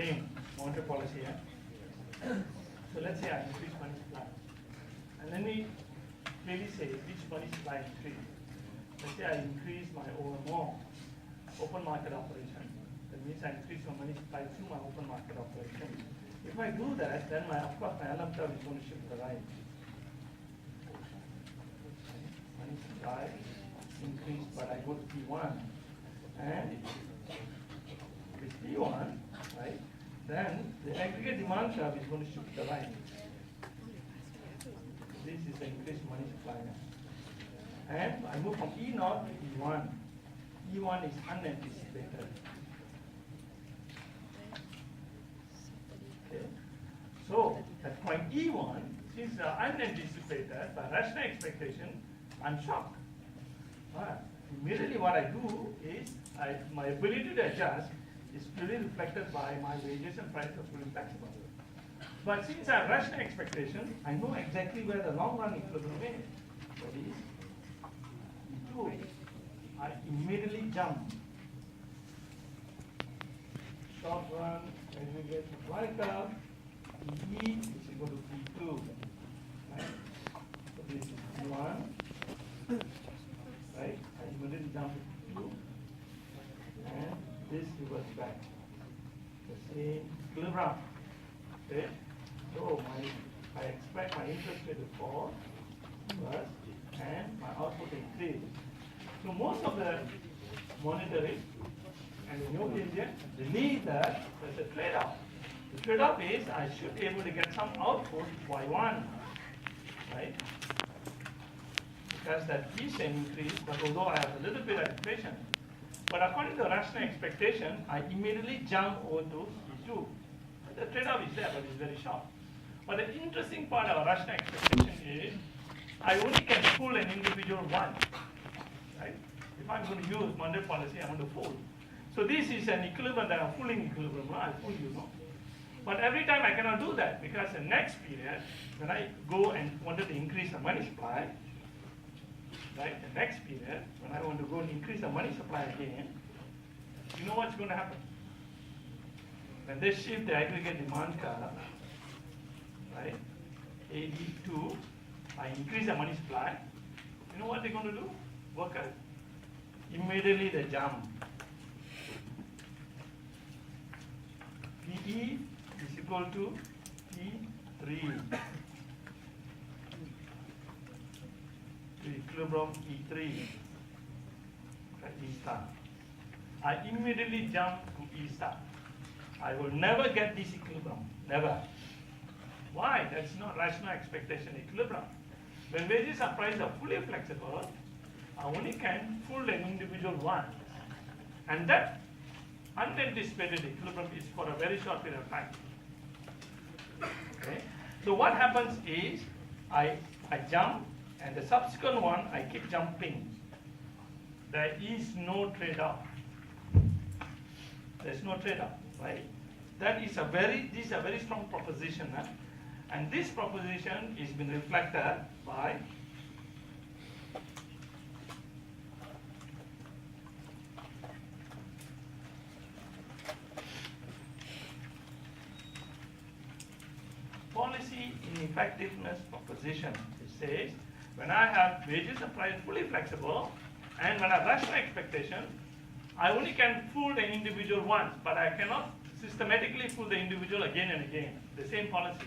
same monetary policy. So let's say I increase money supply. And let me clearly say which money supply increase. Let's say I increase my OMO, open market operation. That means I increase my money supply through my open market operation. If I do that, then of course my LM curve is going to shift to the right. Money supply increase, but I go to P1. And with P1, right, then the aggregate demand curve is going to shift to the right. This is the increased money supply now. And I move from E0 to E1. E1 is unanticipated. Okay. So at point E1, since unanticipated by rational expectation, I'm shocked. Immediately what I do is my ability to adjust is purely reflected by my wages and price of fully flexible. But since I have rational expectation, I know exactly where the long run equilibrium is. That is E2. I immediately jump. Short run aggregate supply curve, E is equal to P2. Right? So this is P1. Right? I immediately jump to P2. And this reverts back. The same equilibrium. Okay? So I expect my interest rate to fall first and my output increase. So most of the monetary and the new Keynesian believe that there's a trade-off. The trade-off is I should be able to get some output Y1, right? Because that is an increase, but although I have a little bit of inflation, but according to the rational expectation, I immediately jump over to E2. The trade-off is there, but it's very short. But the interesting part of rational expectation is I only can fool an individual once. Right? If I'm going to use monetary policy, I'm going to fool. So this is an equilibrium that I'm fooling equilibrium. I fool you, no? But every time I cannot do that because the next period, when I go and wanted to increase the money supply, right? The next period, when I want to go and increase the money supply again, you know what's going to happen? When they shift the aggregate demand curve, right? AD2, I increase the money supply. You know what they're going to do? Workers. Immediately they jump. PE is equal to P3. The equilibrium E3. E star. I immediately jump to E star. I will never get this equilibrium. Never. Why? That's not rational expectation equilibrium. When wages and prices are fully flexible, I only can fool an individual once. And that unanticipated equilibrium is for a very short period of time. Okay? So what happens is I jump, and the subsequent one I keep jumping. There is no trade-off. There's no trade-off, right? This is a very strong proposition. And this proposition is been reflected by policy ineffectiveness proposition. It says when I have wages and price fully flexible and when I have rational expectation, I only can fool the individual once, but I cannot systematically fool the individual again and again. The same policy.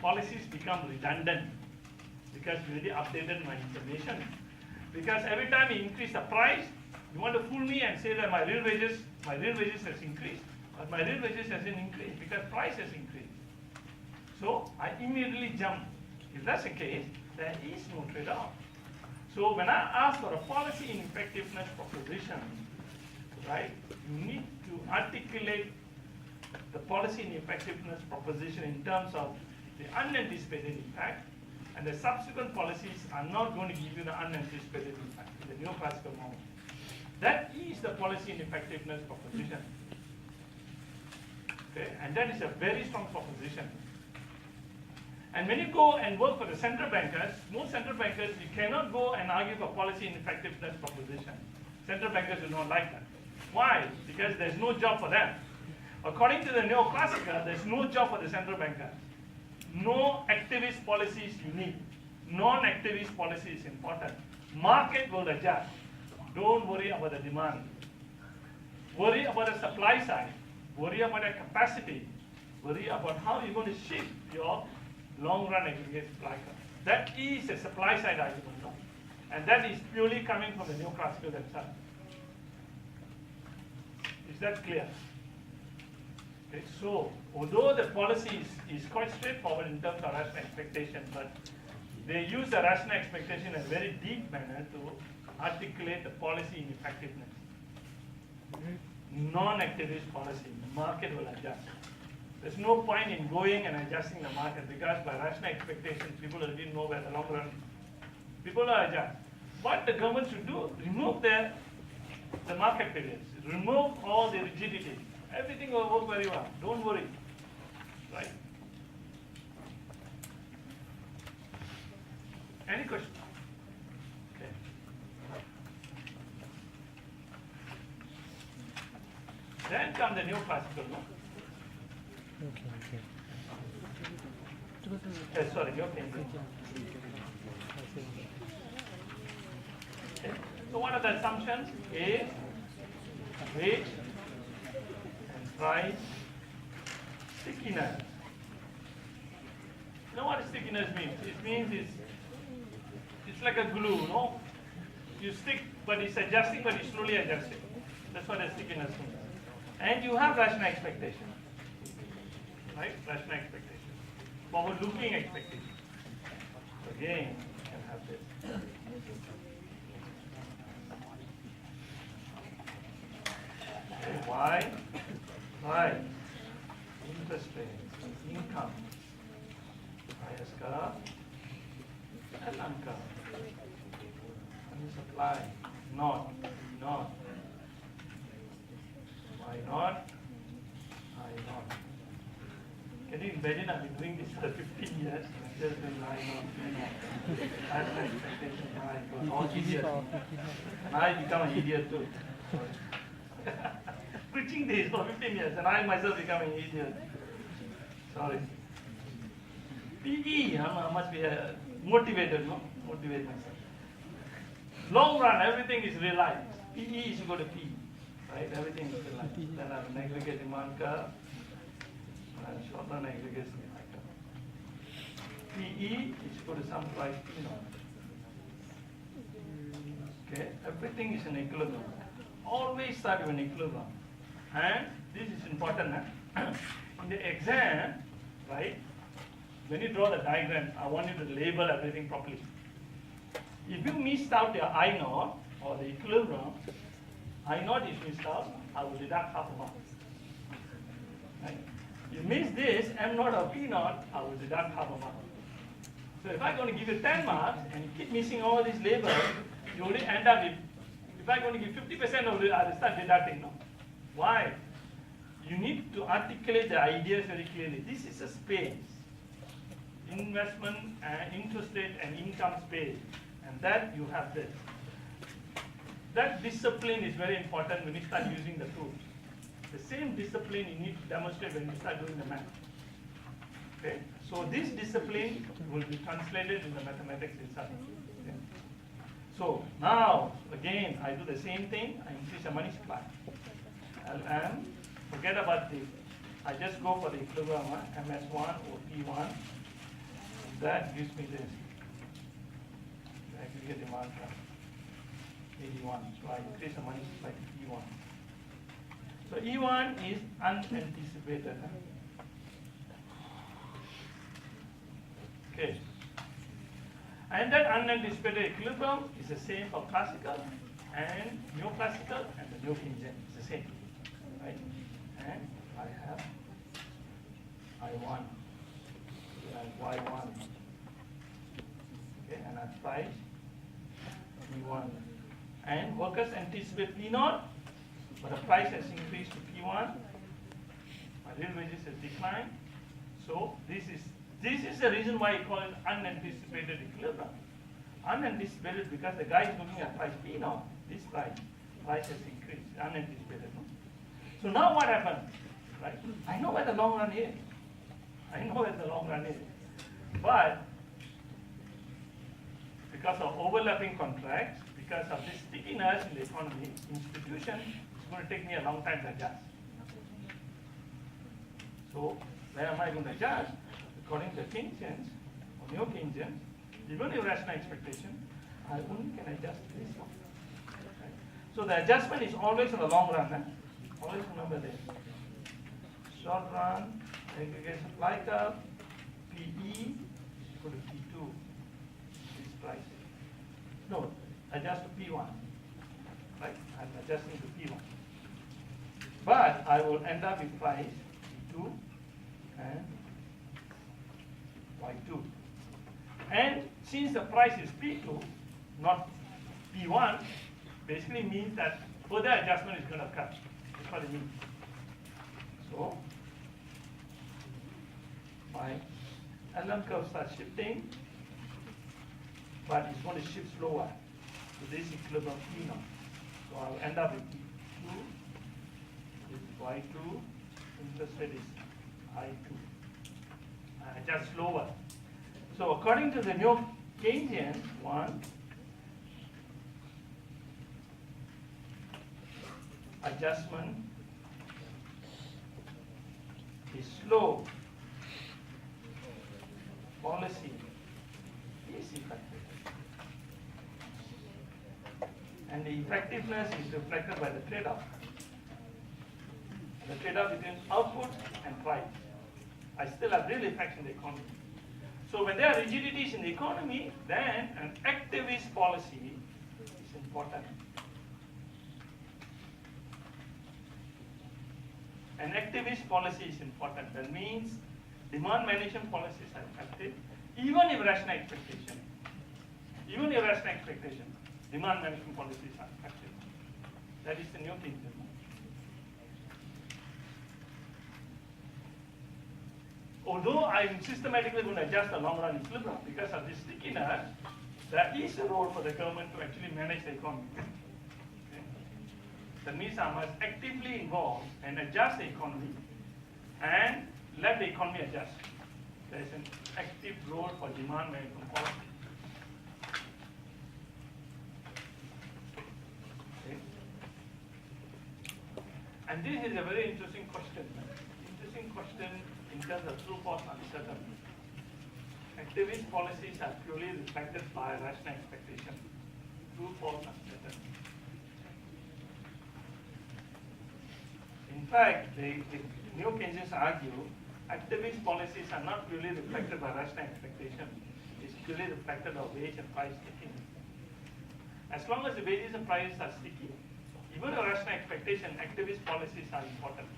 Policies become redundant because we already updated my information. Because every time you increase the price, you want to fool me and say that my real wages has increased, but my real wages hasn't increased because price has increased. So I immediately jump. If that's the case, there is no trade-off. So when I ask for a policy ineffectiveness proposition, right, you need to articulate the policy ineffectiveness proposition in terms of the unanticipated impact, and the subsequent policies are not going to give you the unanticipated impact in the neoclassical model. That is the policy ineffectiveness proposition. Okay, and that is a very strong proposition. And when you go and work for the central bankers, most central bankers, you cannot go and argue for policy ineffectiveness proposition. Central bankers do not like that. Why? Because there's no job for them. According to the neoclassical, there's no job for the central banker. No activist policy is unique. Non-activist policy is important. Market will adjust. Don't worry about the demand. Worry about the supply side. Worry about the capacity. Worry about how you're going to shift your long-run aggregate supply curve. That is a supply side argument, no? And that is purely coming from the neoclassical themselves. Is that clear? Okay, so although the policy is quite straightforward in terms of rational expectation, but they use the rational expectation in a very deep manner to articulate the policy ineffectiveness. Non-activist policy, the market will adjust. There's no point in going and adjusting the market because by rational expectations, people already know where the long run is. People are adjust. What the government should do, remove the market periods, remove all the rigidity. Everything will work very well. Don't worry. Right? Any question? Okay. Then come the neoclassical, no? Sorry, you're Keynesian. Okay. So what are the assumptions? A, wage, and price, stickiness. You know what stickiness means? It means it's like a glue, no? You stick, but it's adjusting, but it's slowly adjusting. That's what a stickiness means. And you have rational expectation. Right? Rational expectation. Forward-looking expectation. Again, you can have this. Okay, why? Right. Interest rates, income, highest curve, and uncurve. And supply, not. Why not? Why not? Can you imagine I've been doing this for 15 years, just doing why not? That's my expectation. I go all idiot. And I become an idiot too. Preaching this for 15 years, and I myself become an idiot. Sorry. PE, I must be motivated, no? Motivate myself. Long run, everything is realized. PE is equal to P, right? Everything is realized. Then I have an aggregate demand curve, and short run aggregate supply curve. PE is equal to some price P naught. Okay, everything is in equilibrium. Always start with an equilibrium. And this is important. In the exam, right, when you draw the diagram, I want you to label everything properly. If you missed out the I naught or the equilibrium, I naught is missed out, I will deduct half a mark. Right? You miss this, M naught or P naught, I will deduct half a mark. So if I'm going to give you 10 marks and you keep missing all these labels, you only end up with, if I'm going to give 50% of it, I will start deducting. No? Why? You need to articulate the ideas very clearly. This is a space. Investment, interest rate, and income space. And that you have this. That discipline is very important when you start using the tools. The same discipline you need to demonstrate when you start doing the math. Okay? So this discipline will be translated in the mathematics itself. Okay? So now, again, I do the same thing. I increase the money supply. And forget about this. I just go for the equilibrium, MS1 or P1. That gives me this. The aggregate demand curve, 81. So I increase the money supply to E1. So E1 is unanticipated. Okay. And that unanticipated equilibrium is the same for classical and neoclassical and the neo-Keynesian. It's the same. Right? And I have I1 and Y1. Okay, and I price P1. And workers anticipate P0, but the price has increased to P1. My real wages has declined. So this is the reason why I call it unanticipated equilibrium. Unanticipated because the guy is looking at price P0. This price has increased, unanticipated. No? So now what happened? right? I know where the long run is. I know where the long run is. But because of overlapping contracts, because of this stickiness in the economy, institution, it's going to take me a long time to adjust. So where am I going to adjust? According to Keynesians, or neo-Keynesians, even if rational expectation, I only can adjust this one. Right? So the adjustment is always in the long run. Always remember this. Short run, aggregate supply curve, PE is equal to P2, is price. No, adjust to P1. Right? I'm adjusting to P1. But I will end up with price P2 and Y2. And since the price is P2, not P1, basically means that further adjustment is going to occur. That's what it means. So my LM curve starts shifting, but it's going to shift slower to this equilibrium P now. So I'll end up with P2, this is Y2, interest rate is I2. Adjust slower. So according to the new Keynesian one, adjustment is slow. Policy is effective. And the effectiveness is reflected by the trade-off. The trade-off between output and price. I still have real effects in the economy. So when there are rigidities in the economy, then an activist policy is important. An activist policy is important. That means demand management policies are effective, even if rational expectation. Even if rational expectation, demand management policies are effective. That is the new thing. Although I'm systematically going to adjust the long run equilibrium because of this stickiness, there is a role for the government to actually manage the economy. Okay? That means I must actively involve and adjust the economy and let the economy adjust. There is an active role for demand management policy. Okay? And this is a very interesting question. Interesting question in terms of true false uncertainty. Activist policies are purely reflected by rational expectation. True false uncertainty. In fact, the neo-Keynesians argue activist policies are not purely reflected by rational expectation. It's purely reflected by wage and price stickiness. As long as the wages and prices are sticky, even a rational expectation, activist policies are important.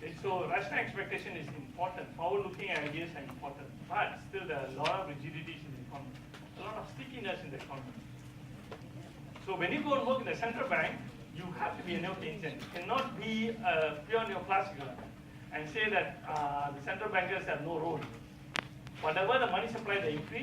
Okay, so rational expectation is important. Forward-looking ideas are important, but still there are a lot of rigidities in the economy, a lot of stickiness in the economy. So when you go and work in the central bank, you have to be a neo-Keynesian. You cannot be a pure neoclassical and say that the central bankers have no role. Whatever the money supply they increase,